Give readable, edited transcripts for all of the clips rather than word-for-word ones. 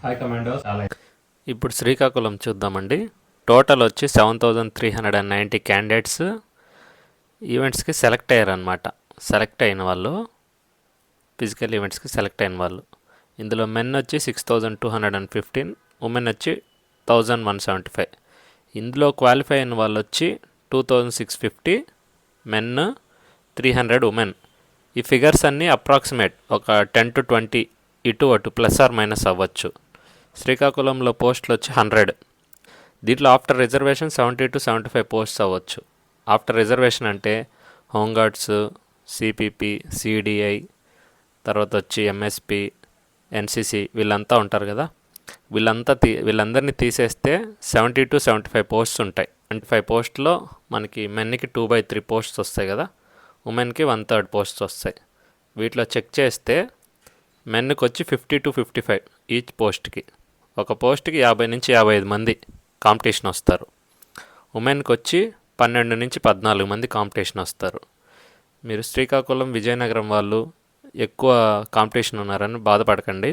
Hi commandos. ఇప్పుడు శ్రీకాకుళం చూద్దామండి. Total వచ్చి 7390 క్యాండిడేట్స్ ఈవెంట్స్కి సెలెక్ట్ అయ్యారనమాట. సెలెక్ట్ అయిన వాళ్ళు ఫిజికల్ ఈవెంట్స్కి సెలెక్ట్ అయిన వాళ్ళు ఇందులో మెన్ వచ్చి 6215, ఉమెన్ వచ్చి 1175. ఇందులో క్వాలిఫై అయిన వాళ్ళు వచ్చి 2650 మెన్, 300 ఉమెన్. ఈ ఫిగర్స్ అన్నీ అప్రాక్సిమేట్ ఒక 10 to 20 ఇటు అటు ప్లస్ ఆర్ మైనస్ అవ్వచ్చు. శ్రీకాకుళంలో పోస్టులు వచ్చి 100. దీంట్లో ఆఫ్టర్ రిజర్వేషన్ 70 to 75 పోస్ట్స్ అవ్వచ్చు. ఆఫ్టర్ రిజర్వేషన్ అంటే హోంగార్డ్స్, సిపిపి, సిడిఐ, తర్వాత వచ్చి ఎంఎస్పి, ఎన్సిసి వీళ్ళంతా ఉంటారు కదా, వీళ్ళందరినీ తీసేస్తే 70 to 75 పోస్ట్స్ ఉంటాయి. 25 పోస్ట్లో మనకి మెన్కి 2/3 పోస్ట్స్ వస్తాయి కదా, ఉమెన్కి 1/3 పోస్ట్స్ వస్తాయి. వీటిలో చెక్ చేస్తే మెన్కి వచ్చి 50 to 55 ఈచ్ పోస్ట్కి. ఒక పోస్ట్కి 50 నుంచి 55 మంది కాంపిటీషన్ వస్తారు. ఉమెన్కి వచ్చి 12 నుంచి 14 మంది కాంపిటీషన్ వస్తారు. మీరు శ్రీకాకుళం, విజయనగరం వాళ్ళు ఎక్కువ కాంపిటీషన్ ఉన్నారని బాధపడకండి.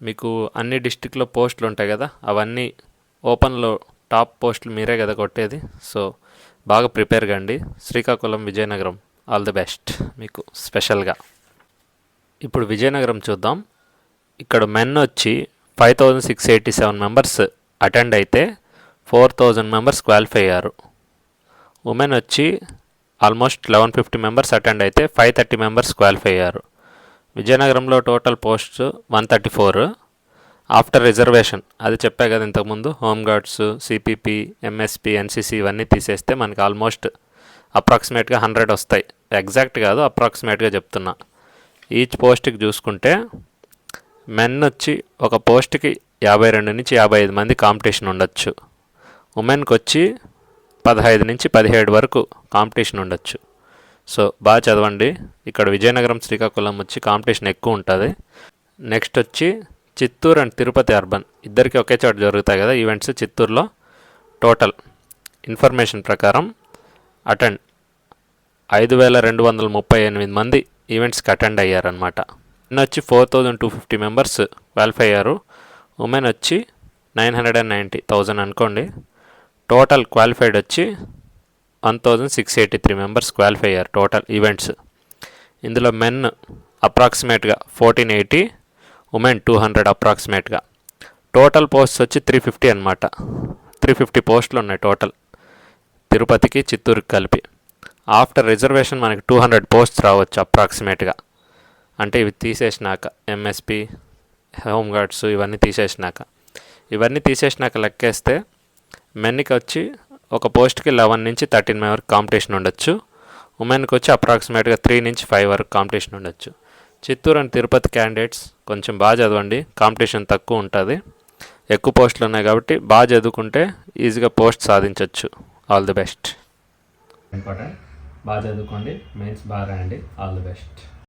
మీకు అన్ని డిస్టిక్లో పోస్టులు ఉంటాయి కదా, అవన్నీ ఓపెన్లో టాప్ పోస్టులు మీరే కదా కొట్టేది. సో బాగా ప్రిపేర్ కండి. Srikakulam, Vizianagaram all the best మీకు స్పెషల్గా. ఇప్పుడు విజయనగరం చూద్దాం. ఇక్కడ మెన్ వచ్చి 5687 మెంబర్స్ అటెండ్ అయితే 4000 మెంబర్స్ క్వాలిఫై అయ్యారు. ఉమెన్ వచ్చి ఆల్మోస్ట్ 1150 మెంబర్స్ అటెండ్ అయితే 530 మెంబర్స్ క్వాలిఫై అయ్యారు. విజయనగరంలో టోటల్ పోస్ట్స్ 134. ఆఫ్టర్ రిజర్వేషన్ అది చెప్పా కదా ఇంతకుముందు, హోంగార్డ్స్, సిపిపి, ఎంఎస్పి, ఎన్సిసి ఇవన్నీ తీసేస్తే మనకి ఆల్మోస్ట్ అప్రాక్సిమేట్గా 100 వస్తాయి. ఎగ్జాక్ట్ కాదు, అప్రాక్సిమేట్గా చెప్తున్నా. ఈచ్ పోస్ట్కి చూసుకుంటే మెన్ వచ్చి ఒక పోస్ట్కి 52 నుంచి 55 మంది కాంపిటీషన్ ఉండొచ్చు. ఉమెన్కి వచ్చి 15 నుంచి 17 వరకు కాంపిటీషన్ ఉండొచ్చు. సో బాగా చదవండి. ఇక్కడ విజయనగరం, శ్రీకాకుళం వచ్చి కాంపిటీషన్ ఎక్కువ ఉంటుంది. నెక్స్ట్ వచ్చి చిత్తూరు అండ్ తిరుపతి అర్బన్ ఇద్దరికి ఒకే చోట జరుగుతాయి కదా ఈవెంట్స్. చిత్తూరులో టోటల్ ఇన్ఫర్మేషన్ ప్రకారం అటెండ్ 5238 మంది ఈవెంట్స్కి అటెండ్ అయ్యారనమాట. మెన్ వచ్చి 4250 మెంబర్స్ క్వాలిఫై అయ్యారు. ఉమెన్ వచ్చి 990,000 అనుకోండి. టోటల్ క్వాలిఫైడ్ వచ్చి 1683 మెంబర్స్ క్వాలిఫై అయ్యారు టోటల్ ఈవెంట్స్. ఇందులో మెన్ అప్రాక్సిమేట్గా 1480, ఉమెన్ 200 అప్రాక్సిమేట్గా. టోటల్ పోస్ట్స్ వచ్చి 350 అనమాట. 350 పోస్టులు ఉన్నాయి టోటల్ తిరుపతికి, చిత్తూరుకి కలిపి. ఆఫ్టర్ రిజర్వేషన్ మనకి 200 పోస్ట్స్ రావచ్చు అప్రాక్సిమేట్గా. అంటే ఇవి తీసేసినాక, ఎంఎస్పి, హోంగార్డ్స్ ఇవన్నీ తీసేసినాక లెక్కేస్తే మెన్కి వచ్చి ఒక పోస్ట్కి 11 నుంచి 13 వరకు కాంపిటీషన్ ఉండొచ్చు. ఉమెన్కి వచ్చి అప్రాక్సిమేట్గా 3 నుంచి 5 వరకు కాంపిటీషన్ ఉండొచ్చు. చిత్తూరు అండ్ తిరుపతి క్యాండిడేట్స్ కొంచెం బాగా చదవండి, కాంపిటీషన్ తక్కువ ఉంటుంది. ఎక్కువ పోస్టులు ఉన్నాయి కాబట్టి బాగా చదువుకుంటే ఈజీగా పోస్ట్ సాధించవచ్చు. All the best. ఇంపార్టెంట్, బాగా చదువుకోండి, మెయిన్స్ బాగా రాయండి. All the best.